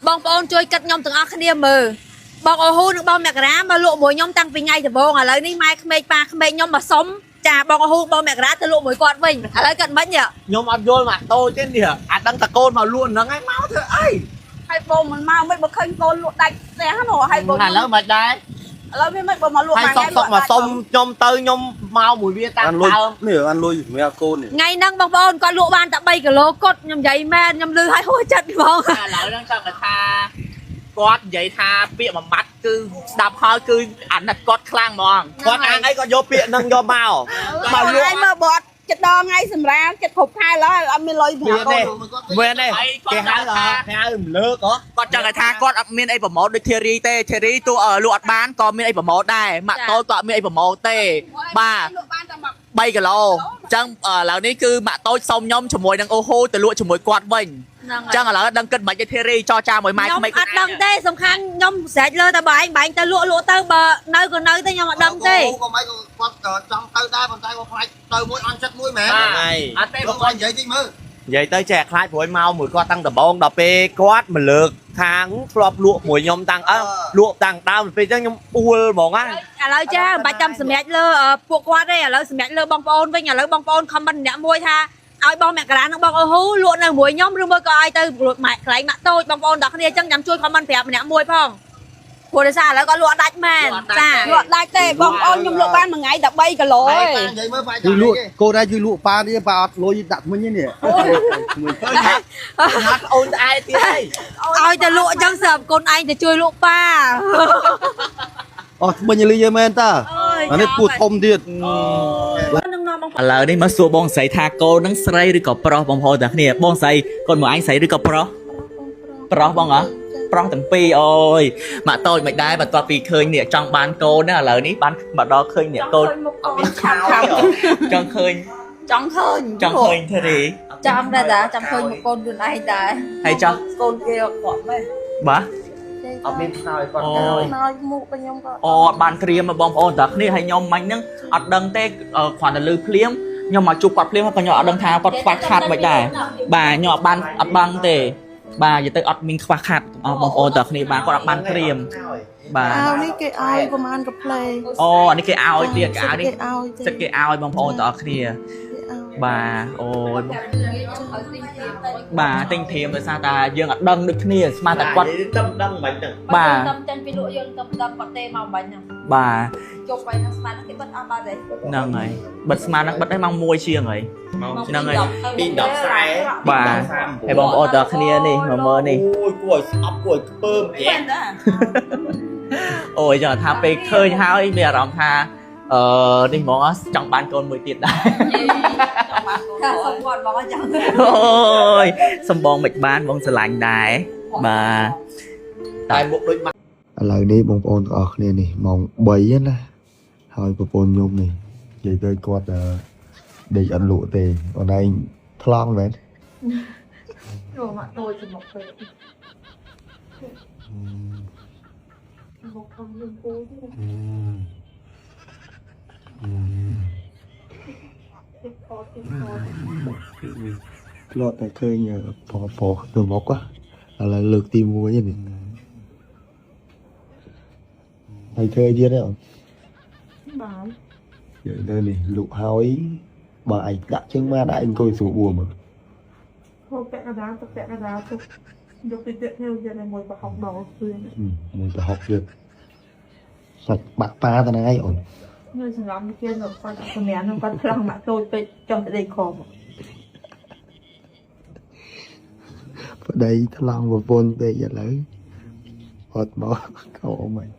បងប្អូនជួយកាត់ខ្ញុំទាំងអស់គ្នាមើលបងអូហ៊ូនិងបងមករាមកលក់មួយខ្ញុំតាំងពីថ្ងៃដំបូងឥឡូវនេះម៉ែក្មេកប៉ាក្មេកខ្ញុំមកសុំចាបងអូហ៊ូបងមករាទៅលក់មួយគាត់វិញឥឡូវគាត់មិនខ្ញុំអត់យល់មកតូចទេនេះអាចដឹងតកូនមកលក់ហ្នឹងហើយមកធ្វើអីហើយបងមិនមកមិនបើឃើញកូនលក់ដាច់ផ្ទះហ្នឹងហើយបងឥឡូវមិនដែរឥឡូវវាមិនបើមកលក់ថ្ងៃសុំមកសុំខ្ញុំទៅខ្ញុំមកមួយវាតាមដើមនេះអានលុយសម្រាប់កូនថ្ងៃហ្នឹងបងប្អូនគាត់លក់បានតែ3គីឡូគាត់ខ្ញុំនិយាយមែនខ្ញុំលឺឲ្យហួចចិត្តហ្មងឥឡូវហ្នឹងចង់ថាគាត់និយាយថាពាក្យមួយម៉ាត់គឺស្ដាប់ហើយគឺអាណិតគាត់ខ្លាំងហ្មងគាត់អាងអីគាត់យកពាក្យហ្នឹងយកមកលក់ឲ្យមើលបត់ចិត្តដល់ថ្ងៃសម្រាប់ចិត្តគ្រប់ខែឡើយអត់មានលុយសម្រាប់កូនមែនទេគេហៅលើកគាត់ចង់ថាគាត់អត់មានអីប្រម៉ូទដូច Thierry ទេ Thierry ទោះលក់អត់បានក៏មានអីប្រម៉ូទដែរម៉ាក់តូចក៏អត់មានអីប្រម៉ូទទេបាទ3គីឡូអញ្ចឹងឥឡូវនេះគឺម៉ាក់តូចសុំខ្ញុំជាមួយនឹងអូហូទៅលក់ជាមួយគាត់វិញអញ្ចឹងឥឡូវដឹងគិតមិនទេ Thierry ចរចាមួយម៉ែក្មេកអត់ដឹងទេសំខាន់ខ្ញុំស្រេចលើតែបែងទៅលក់ទៅបើនៅក៏នៅទេខ្ញុំអត់ដឹងទេក៏មិនគាត់ចង់ទៅដែរប៉ុន្តែគាត់ខ្លាចទៅមួយអន់ចិត្តមួយមែនអត់ទេគាត់និយាយតិចមើលនិយាយទៅចេះខ្លាចព្រួយមកមួយគាត់តាំងដំបងដល់ពេលគាត់មកលើកខាងធ្លាប់លក់មួយខ្ញុំតាំងលក់តាំងដើមពេលអញ្ចឹងខ្ញុំអួលហ្មងណាឥឡូវចាមិនបាច់ចាំសម្រាប់លើពួកគាត់ទេឥឡូវសម្រាប់លើបងប្អូនវិញឥឡូវបងប្អូនខមមិនម្នាក់មួយថាឲ្យបងមករានិងបងអូហ៊ូលក់នៅមួយខ្ញុំឬមួយក៏ឲ្យទៅម៉ាក់ខ្លែងម៉ាក់តូចបងប្អូនដល់គ្នាអញ្ចឹងចាំជួយខមមិនប្រាប់ម្នាក់មួយផងព្រោះដោយសារឥឡូវគាត់លក់ដាច់មែនចាលក់ដាច់ទេបងប្អូនខ្ញុំលក់បានមួយថ្ងៃតែ3គីឡូឯងនិយាយមើលយូរលក់កូនដែរយូរលក់ប៉ានេះប៉ាអត់លុយដាក់ថ្មិញទេនេះណាត់អូនឯងទៀតអីឲ្យទៅលក់អញ្ចឹងស្រាប់កូនឯងទៅជួយលក់ប៉ាថ្មិញលុយមែនតាអានេះពូធំទៀតឥឡូវនេះមកសួរបងស្រីថាកូននឹងស្រីឬក៏ប្រុសបងប្អូនទាំងគ្នាបងស្រីកូនមួយឯងស្រីឬក៏ប្រុសបងហ៎ប្រុសទាំងពីរអូយម៉ាក់តូចមិនដែរបន្ទាប់ពីឃើញនេះចង់បានកូនណាឥឡូវនេះបានមកដល់ឃើញនេះកូនអត់មានខោចង់ឃើញទេរីចាំដែរតាចាំឃើញមកកូនខ្លួនឯងដែរហើយចង់កូនគេគាត់មែនបាទអត់មានខ្នើយគាត់ខ្នើយមុខរបស់ខ្ញុំក៏អត់បានក្រៀមបងប្អូនតាគ្នាហើយខ្ញុំមិញហ្នឹងអត់ដឹងទេគ្រាន់តែលឺភ្លាមខ្ញុំមកជួបគាត់ភ្លាមក៏ខ្ញុំអត់ដឹងថាគាត់ខ្វះខាតមិនដែរបាទខ្ញុំអត់បានទេបាទនិយាយទៅអត់មានខ្វះខាតបងប្អូនតាគ្នាបាទគាត់អត់បានក្រៀមបាទនេះគេឲ្យប្រហែលកាផ្លេអានេះគេឲ្យទៀតគេឲ្យនេះចិត្តគេឲ្យបងប្អូនតាគ្នាបាទអូយបាទទិញព្រាមដោយសារតាយើងអត់ដឹងដូចគ្នាស្មានតែគាត់ដឹងមិនហ្នឹងបាទតែចេញពីលក់យើងទៅដឹងគាត់ទេមកបាញ់ហ្នឹងបាទជប់ไปនឹងស្មានហ្នឹងគេបិទអស់បាត់ហើយហ្នឹងហើយបិទស្មានហ្នឹងបិទឲ្យម៉ោង1ជាងហើយហ្នឹងហើយពី10:40បាទហើយបងប្អូនតាគ្នានេះមកមើលនេះអូយគួរឲ្យស្អប់គួរឲ្យខ្ពើមប្រាក់អូយចាំថាពេលឃើញហើយមានអារម្មណ៍ថានេះហ្មងចង់បានកូនមួយទៀតដែរចង់បានកូនសុំគាត់បងចង់អូយសំបងមិនបានបងស្រឡាញ់ដែរបាទតែមុខដូចឥឡូវនេះបងប្អូនទាំងអស់គ្នានេះម៉ោង3ណាហើយប្រពន្ធខ្ញុំនេះនិយាយទៅគាត់ដេកអត់លក់ទេអូនឯងថ្លង់មែនចូលមកតូចទៅមកពេកមកខំលឹងពូទៀតធ្លាប់តែឃើញប្រុសទៅមកឥឡូវលើកទី1នេះហើយឃើញទៀតទេអូនបាទយកទៅនេះលក់ហើយបើឯងដាក់ជើងមកដាក់អង្គុយស្រួលបួមើលហូបពាក់កណ្ដាលទៅពាក់កណ្ដាលទៅយកទៅទៀតទៅយកឲ្យមួយប្រហុកដល់ស្ទួយមួយប្រហុកទៀតសាច់បាក់ប៉ាទៅហ្នឹងឯងអូននៅសង្ងំគេនៅគាត់សម្រាប់នឹងគាត់ខ្លងមកតូចពេកចង់ទៅដេកខំប្តីថ្លង់ប្រពន្ធពេកឥឡូវអត់មកខំមិន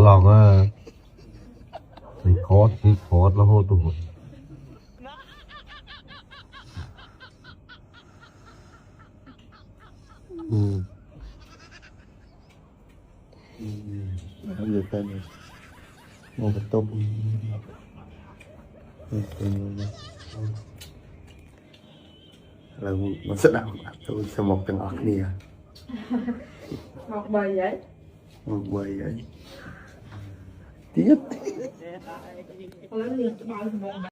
ឡងពីខតរហូតទៅហើយយកទៅមកបន្ទប់ឡើយមកស្ដាប់ទៅសមុខទាំងអស់គ្នាមក3ហើយទៀត